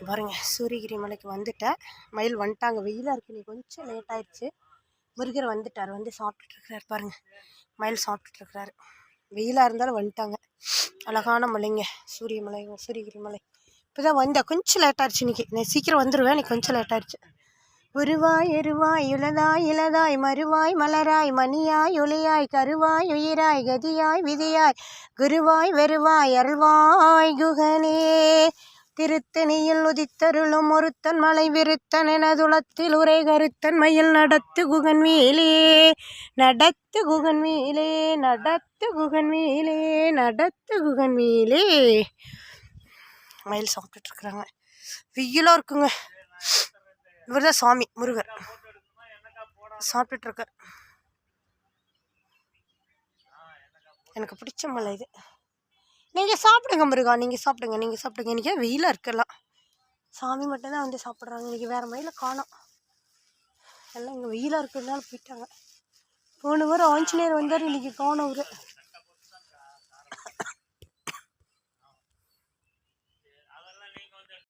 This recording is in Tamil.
பாருங்க, சூரியகிரி மலைக்கு வந்துட்டேன். மயில் வந்துட்டாங்க. வெயிலாக இருக்குது, நீ கொஞ்சம் லேட் ஆயிடுச்சு. முருகர் வந்துட்டார், வந்து சாப்பிட்டுட்ருக்கிறார். பாருங்கள், மயில் சாப்பிட்டுட்ருக்கிறாரு. வெயிலாக இருந்தாலும் வந்துட்டாங்க. அழகான மலைங்க சூரியகிரி மலை. இப்போ தான் வந்தேன், கொஞ்சம் லேட் ஆயிடுச்சு. இன்றைக்கி நான் சீக்கிரம் வந்துடுவேன், இன்னைக்கு கொஞ்சம் லேட் ஆயிடுச்சு. உருவாய் எருவாய் இளதாய் இளதாய் மறுவாய் மலராய் மணியாய் ஒளியாய் கருவாய் உயிராய் கதியாய் விதியாய் குருவாய் வெறுவாய் அருள்வாய் குகனே. திருத்தணியில் உதித்தருளும் ஒருத்தன் மலை விருத்தன் எனதுளத்தில் உரை கருத்தன் மயில் நடத்து குகன் மேலே நடத்து குகன் மேலே நடத்து குகன் மேலே நடத்து குகன் மேலே. மயில் சாப்பிட்டுட்ருக்குறாங்க, வெயிலாக இருக்குங்க. இவர் தான் சாமி முருகர், சாப்பிட்டுட்ருக்கார். எனக்கு பிடிச்ச மலை இது. நீங்கள் சாப்பிடுங்க முருகா, நீங்கள் சாப்பிடுங்க, நீங்கள் சாப்பிடுங்க. இன்றைக்கி வெயிலாக இருக்கலாம், சாமி மட்டும்தான் வந்து சாப்பிட்றாங்க. இன்றைக்கி வேறு மயில காணோம், எல்லாம் இங்கே வெயிலாக இருக்கிறதுனால போயிட்டாங்க. போன வாரம் ஆஞ்சநேயர் வந்தார், இன்றைக்கி காணோம். அவர்